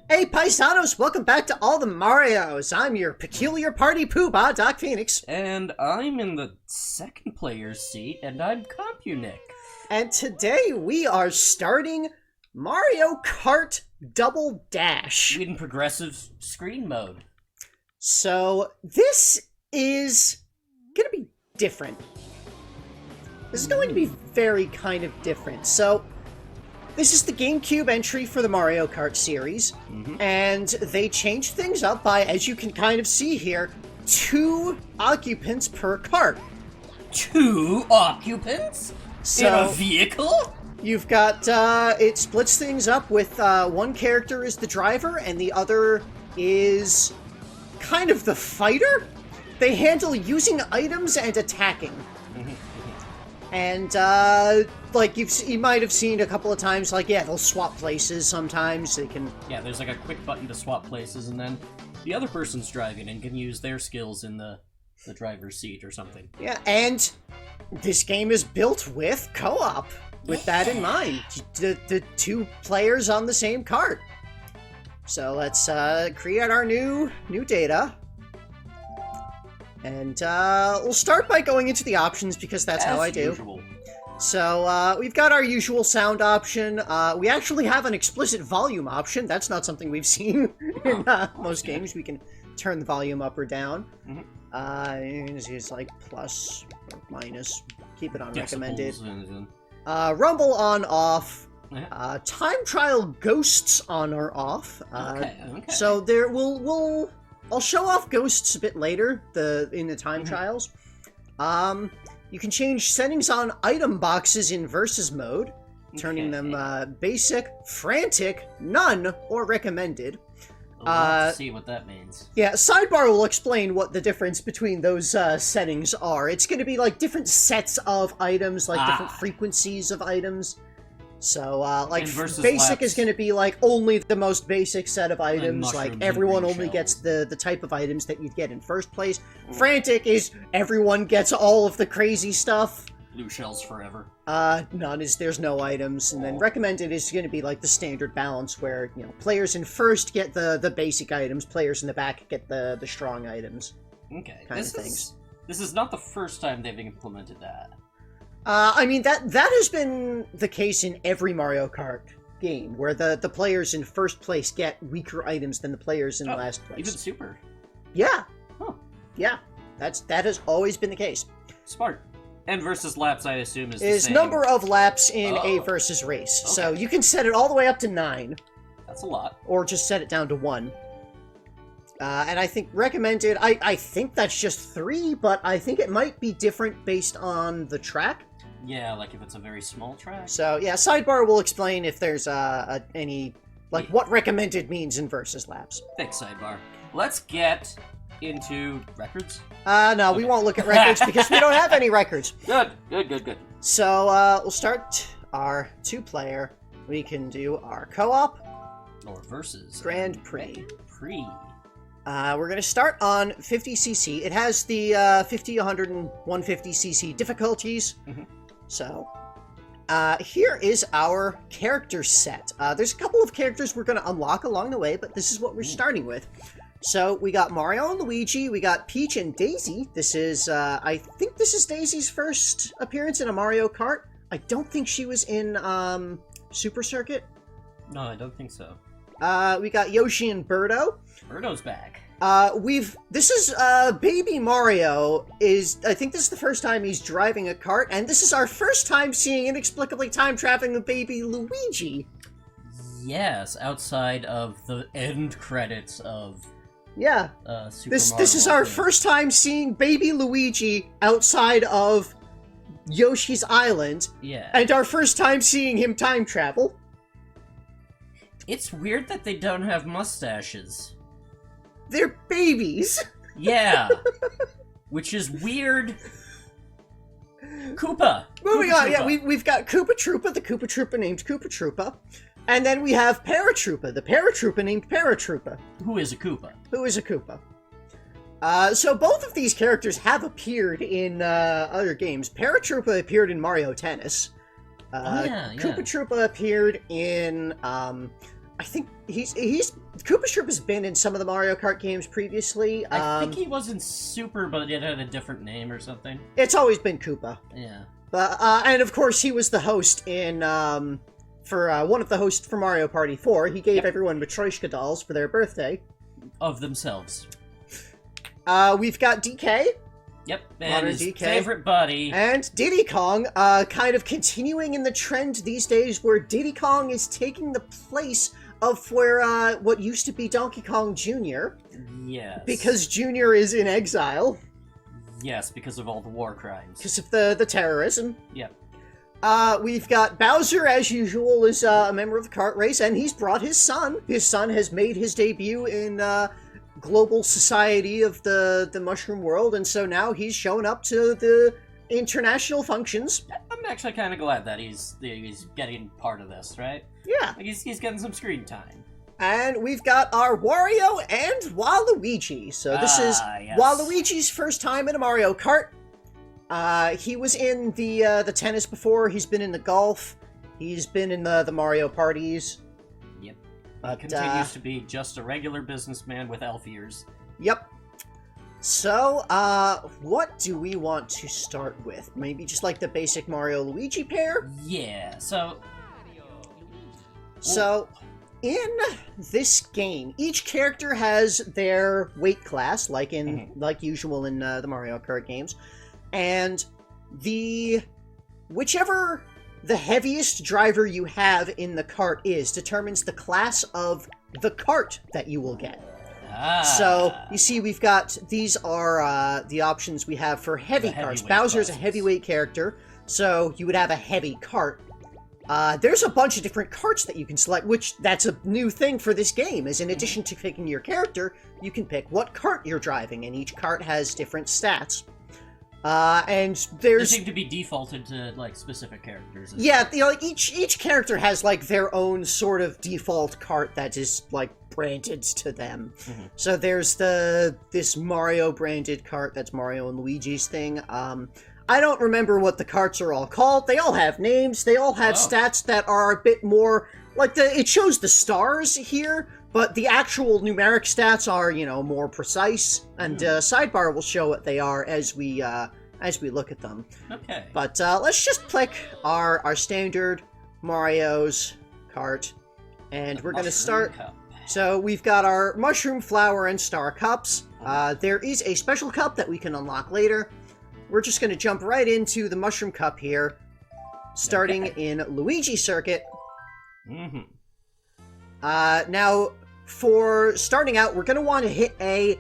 Hey paisanos, welcome back to all the Marios. I'm your peculiar party poobah, Doc Phoenix. And I'm in the second player's seat, and I'm Compunic. And today we are starting Mario Kart Double Dash. In progressive screen mode. So, this is gonna be different. This is going to be very kind of different. So, this is the GameCube entry for the Mario Kart series, and they changed things up by, as you can kind of see here, 2 occupants per cart. 2 occupants? So, in a vehicle? You've got, it splits things up with, one character is the driver, and the other is kind of the fighter. They handle using items and attacking. And, like, you might have seen a couple of times, like, yeah, they'll swap places sometimes, they can... Yeah, there's like a quick button to swap places, and then the other person's driving and can use their skills in the driver's seat or something. Yeah, and this game is built with co-op, with that in mind. The 2 players on the same cart. So let's, create our new data. And, we'll start by going into the options, because that's how I do. Usual. So, we've got our usual sound option. We actually have an explicit volume option. That's not something we've seen in most games. We can turn the volume up or down. It's like plus or minus. Keep it on recommended. Rumble on, off. Time trial ghosts on or off. Okay. So there, I'll show off ghosts a bit later, in the time trials. You can change settings on item boxes in versus mode, turning them basic, frantic, none, or recommended. We'll have to see what that means. Yeah, sidebar will explain what the difference between those settings are. It's going to be like different sets of items, like different frequencies of items. So, like, basic is going to be, like, only the most basic set of items. Like, everyone only gets the type of items that you'd get in first place. Frantic is everyone gets all of the crazy stuff. Blue shells forever. None is there's no items. And then recommended is going to be, like, the standard balance where, you know, players in first get the basic items, players in the back get the strong items. Okay. Kind of things. This is not the first time they've implemented that. I mean, that has been the case in every Mario Kart game, where the players in first place get weaker items than the players in last place. Even Super? Yeah. Huh. Yeah. That has always been the case. Smart. And versus laps, I assume, is the same. Number of laps in a versus race. Okay. So you can set it all the way up to 9. That's a lot. Or just set it down to 1. And I think recommended, I think that's just 3, but I think it might be different based on the track. Yeah, like if it's a very small track. So, yeah, sidebar will explain if there's any, like, what recommended means in versus laps. Thanks, sidebar. Let's get into records. No, we won't look at records because we don't have any records. Good. So, we'll start our 2-player. We can do our co-op. Or versus. Grand Prix. We're going to start on 50cc. It has the 50, 100, and 150cc difficulties. So, here is our character set. There's a couple of characters we're going to unlock along the way, but this is what we're starting with. So, we got Mario and Luigi, we got Peach and Daisy. This is, I think this is Daisy's first appearance in a Mario Kart. I don't think she was in, Super Circuit. No, I don't think so. We got Yoshi and Birdo. Birdo's back. This is, Baby Mario I think this is the first time he's driving a kart, and this is our first time seeing inexplicably time-traveling with Baby Luigi. Yes, outside of the end credits of... Yeah. Super Mario This is our first time seeing Baby Luigi outside of Yoshi's Island. Yeah. And our first time seeing him time travel. It's weird that they don't have mustaches. They're babies. Yeah. Which is weird. Koopa. Moving on, yeah, we've got Koopa Troopa, the Koopa Troopa named Koopa Troopa. And then we have Paratroopa, the Paratroopa named Paratroopa. Who is a Koopa? So both of these characters have appeared in other games. Paratroopa appeared in Mario Tennis. Yeah. Koopa Troopa appeared in I think Koopa Troop has been in some of the Mario Kart games previously. I think he was in Super, but it had a different name or something. It's always been Koopa. Yeah. But and of course he was the host in one of the hosts for Mario Party 4. He gave everyone Matryoshka dolls for their birthday. Of themselves. We've got DK. Yep, and his DK. favorite buddy. And Diddy Kong, kind of continuing in the trend these days where Diddy Kong is taking the place of where what used to be Donkey Kong Jr. Yes. Because Jr. is in exile. Yes, because of all the war crimes. Because of the terrorism. Yep. We've got Bowser, as usual, is a member of the kart race, and he's brought his son. His son has made his debut in global society of the mushroom world, and so now he's showing up to the international functions. I'm actually kind of glad that he's getting part of this, right? Yeah. Like he's getting some screen time. And we've got our Wario and Waluigi. So this is yes. Waluigi's first time in a Mario Kart. He was in the tennis before. He's been in the golf. He's been in the Mario parties. Yep. But, He continues to be just a regular businessman with elf ears. Yep. So, what do we want to start with? Maybe just like the basic Mario-Luigi pair? Yeah, so... So, in this game, each character has their weight class, like usual in the Mario Kart games, and whichever the heaviest driver you have in the kart is determines the class of the kart that you will get. So, you see, we've got, these are the options we have for heavy karts. Bowser is a heavyweight character, so you would have a heavy kart. There's a bunch of different karts that you can select, which that's a new thing for this game, is in addition to picking your character, you can pick what kart you're driving, and each kart has different stats. And they seem to be defaulted to, like, specific characters. Yeah, you know, like, each character has, like, their own sort of default kart that is, like, branded to them. So there's this Mario branded kart, that's Mario and Luigi's thing. I don't remember what the karts are all called. They all have names. They all have stats that are a bit more, like, it shows the stars here, but the actual numeric stats are, you know, more precise, and sidebar will show what they are as we look at them. Okay. But let's just click our standard Mario's kart, and we're going to start. Cup. So we've got our Mushroom, Flower, and Star cups. There is a special cup that we can unlock later. We're just going to jump right into the Mushroom Cup here, starting in Luigi Circuit. Now, for starting out, we're going to want to hit A.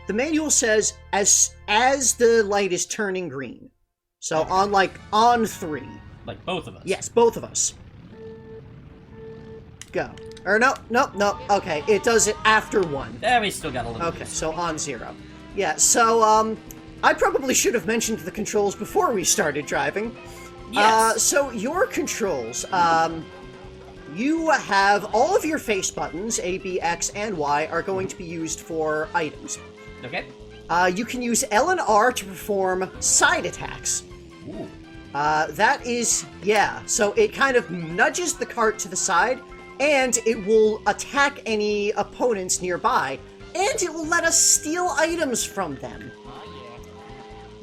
The manual says as the light is turning green. So on 3. Like both of us? Yes, both of us. Go. Or no. Okay, it does it after 1. Yeah, we still got a little bit. Okay, so on 0. Yeah, so, I probably should have mentioned the controls before we started driving. Yes. So your controls, you have all of your face buttons, A, B, X, and Y, are going to be used for items. Okay. You can use L and R to perform side attacks. Ooh. That is, yeah, so it kind of nudges the cart to the side, and it will attack any opponents nearby, and it will let us steal items from them.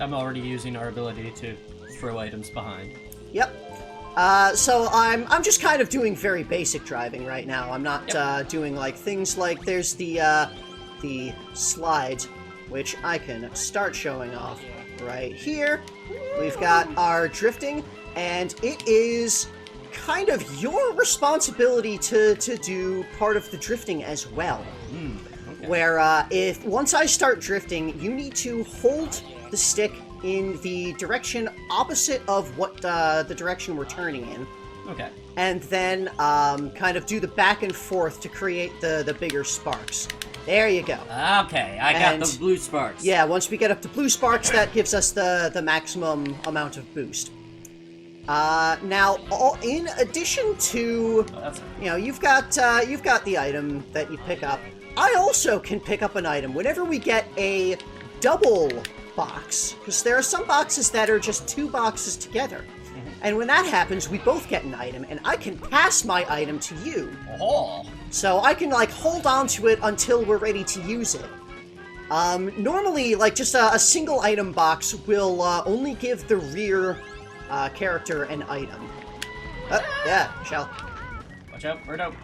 I'm already using our ability to throw items behind. Yep. So I'm just kind of doing very basic driving right now. I'm not doing like things like there's the slides, which I can start showing off right here. We've got our drifting, and it is kind of your responsibility to do part of the drifting as well. Okay. Where if once I start drifting, you need to hold the stick in the direction opposite of what the direction we're turning in. Okay. And then kind of do the back and forth to create the bigger sparks. There you go. Okay, I got the blue sparks. Yeah, once we get up to blue sparks, that gives us the maximum amount of boost. Now, in addition to, you know, you've got the item that you pick up. I also can pick up an item whenever we get a double box, because there are some boxes that are just 2 boxes together. And when that happens, we both get an item, and I can pass my item to you. Oh. So I can, like, hold on to it until we're ready to use it. Normally, like, just a single item box will only give the rear character an item. Yeah, Michelle. Watch out, Birdo.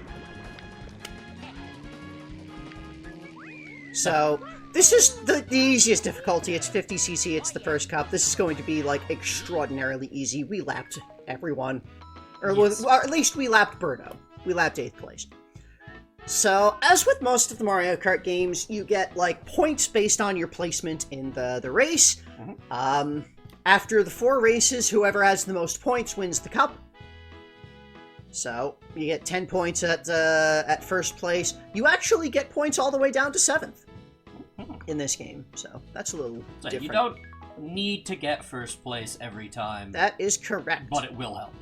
So, this is the easiest difficulty. It's 50cc, it's the first cup. This is going to be, like, extraordinarily easy. We lapped everyone. Or, Yes. well, at least we lapped Birdo. We lapped 8th place. So, as with most of the Mario Kart games, you get, like, points based on your placement in the race. Mm-hmm. After the 4 races, whoever has the most points wins the cup. So, you get 10 points at first place. You actually get points all the way down to 7th in this game. So, that's a little So different. you don't need to get first place every time. That is correct. But it will help.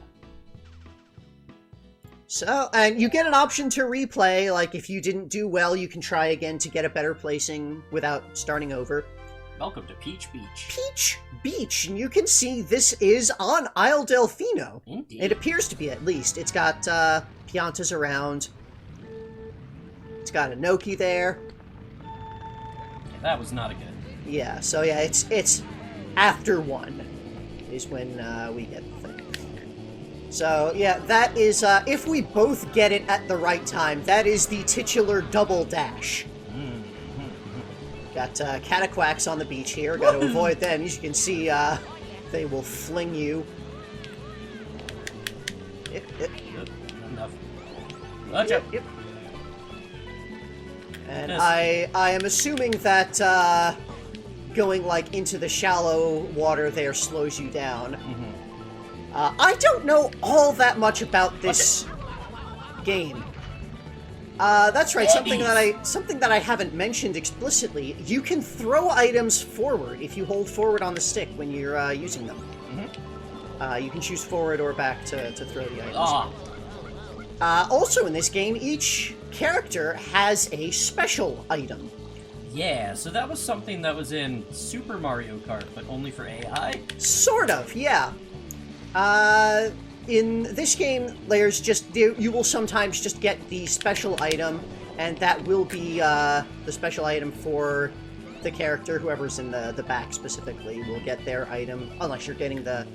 So, and you get an option to replay. Like, if you didn't do well, you can try again to get a better placing without starting over. Welcome to Peach Beach. Peach Beach, and you can see this is on Isle Delfino. Indeed. It appears to be, at least. It's got Piantas around. It's got a Noki there. Yeah, that was not a good. Yeah, so yeah, it's after 1 is when we get the thing. So yeah, that is, if we both get it at the right time, that is the titular double dash. Got cataquacks on the beach here. Got to avoid them. As you can see, they will fling you. Yep. Enough. Watch out. Yep. And Yes. I am assuming that going like into the shallow water there slows you down. I don't know all that much about this game. That's right. Something that I haven't mentioned explicitly. You can throw items forward if you hold forward on the stick when you're using them. You can choose forward or back to throw the items. Also in this game, each character has a special item. Yeah, so that was something that was in Super Mario Kart, but only for AI? Sort of, yeah. In this game, there's just you will sometimes just get the special item, and that will be the special item for the character. Whoever's in the back specifically will get their item, unless you're getting the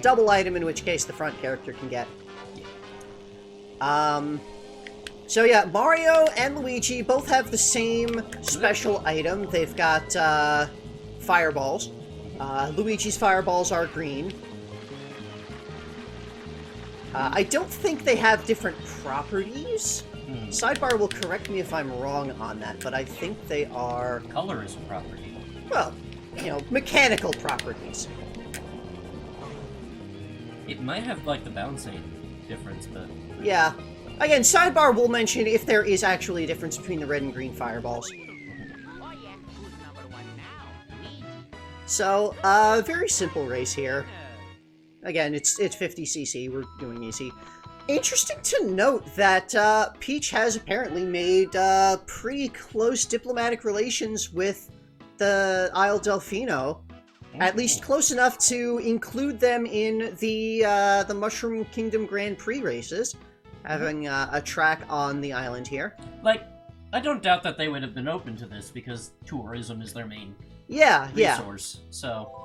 double item, in which case the front character can get. So yeah, Mario and Luigi both have the same special item. They've got fireballs. Luigi's fireballs are green. I don't think they have different properties. Sidebar will correct me if I'm wrong on that, but I think they are... Color is a property. Well, you know, mechanical properties. It might have, like, the bouncing difference, but... Yeah. Again, Sidebar will mention if there is actually a difference between the red and green fireballs. So, very simple race here. Again, it's 50cc, we're doing easy. Interesting to note that Peach has apparently made pretty close diplomatic relations with the Isle Delfino. At least close enough to include them in the Mushroom Kingdom Grand Prix races, having a track on the island here. Like, I don't doubt that they would have been open to this, because tourism is their main Yeah, resource, so...